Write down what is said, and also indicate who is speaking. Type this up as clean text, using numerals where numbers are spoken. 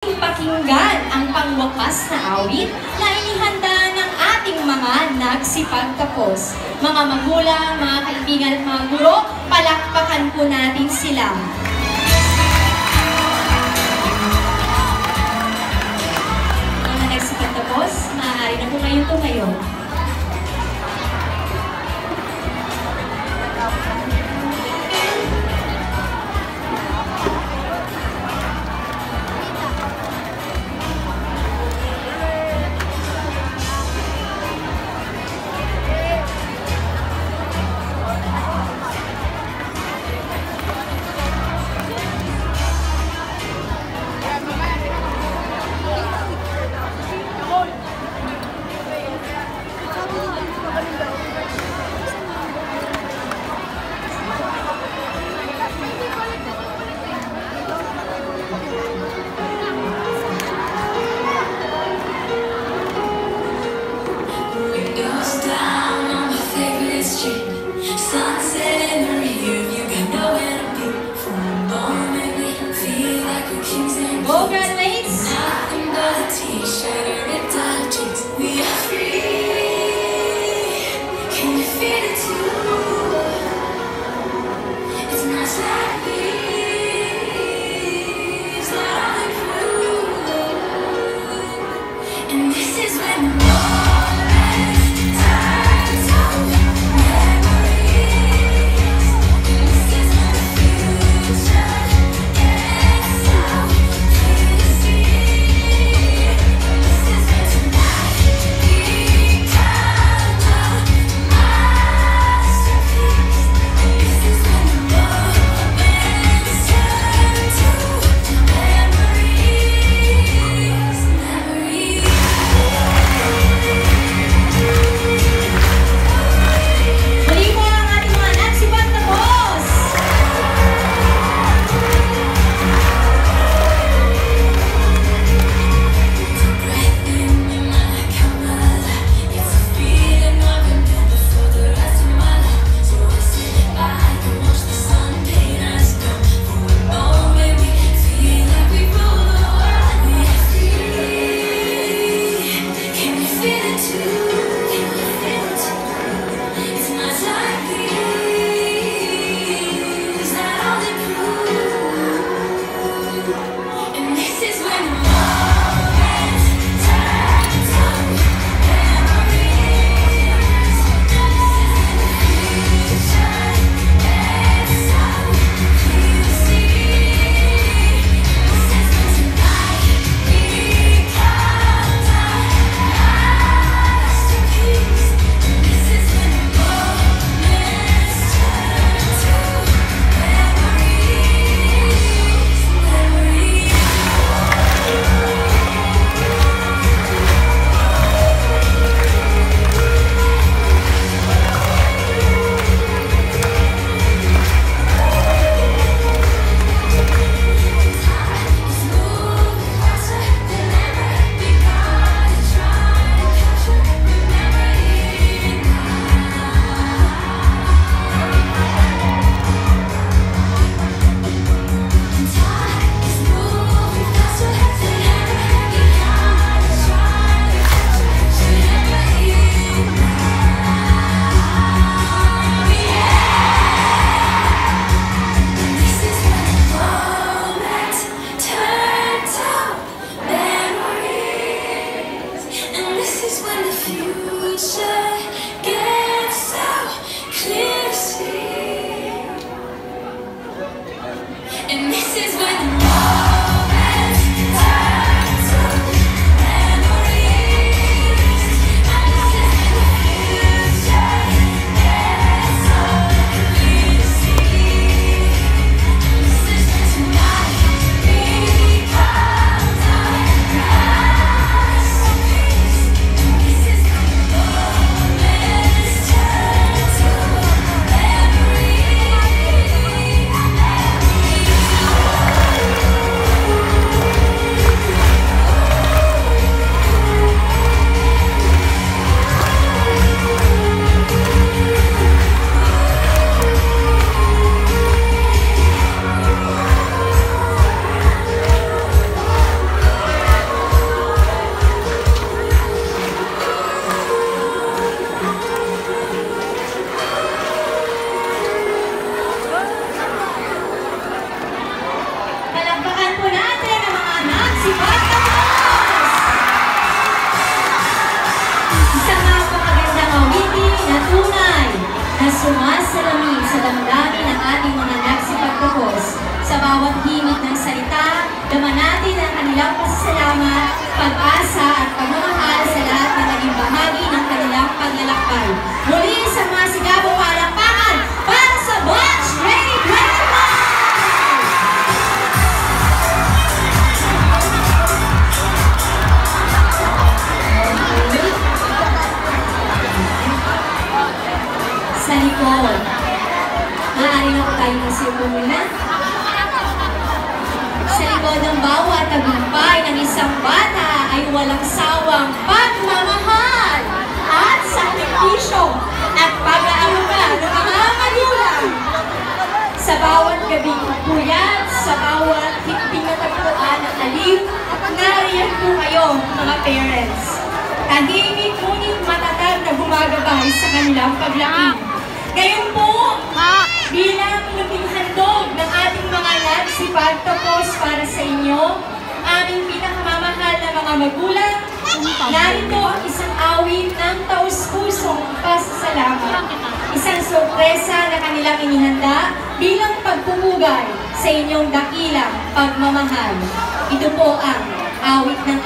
Speaker 1: Pakinggan ang pangwakas na awit na inihanda ng ating mga nagsipagtapos. Mga magulang, mga kaibigan at mga guro, palakpakan po natin sila. Mga nagsipagtapos, maaari na po ngayon tumayo. Go graduates! Nothing but a t-shirt or ripped out jeans. We are free. Can you feel it too? It's not like leaves that I prove. And this is when the moment turns to memories. This is when the future gets so clear to see. This is when tonight begins. sumasalamin sa damdamin ng ating mga nagsipagtapos. Sa bawat himig ng salita, daman natin ang kanilang pasasalamat, pag-asa at pagmamahal sa lahat na naging bahagi ng kanilang paglalakbay. Muli sa mga sigabong palakpakan para sa Batch Ready 25! Sa likod. Maaari na po tayo masiupo muna. Sa likod ng bawat tagumpay ng isang bata ay walang sawang pagmamahal at sakripisyo at pag-aaruga ng mga magulang. Sa bawat gabing puyat, sa bawat higping na tagpuan at aliw, nariyan po kayo mga parents. Tahimik ngunit matatag na gumagabay sa kanilang paglaki. Ngayon po, bilang luming handog ng ating mga nagsipagtapos para sa inyo, aming pinakamamahal na mga magulang, narito ang isang awit ng taus-pusong pasasalamat. Isang sorpresa na kanilang inihanda bilang pagpupugay sa inyong dakilang pagmamahal. Ito po ang awit ng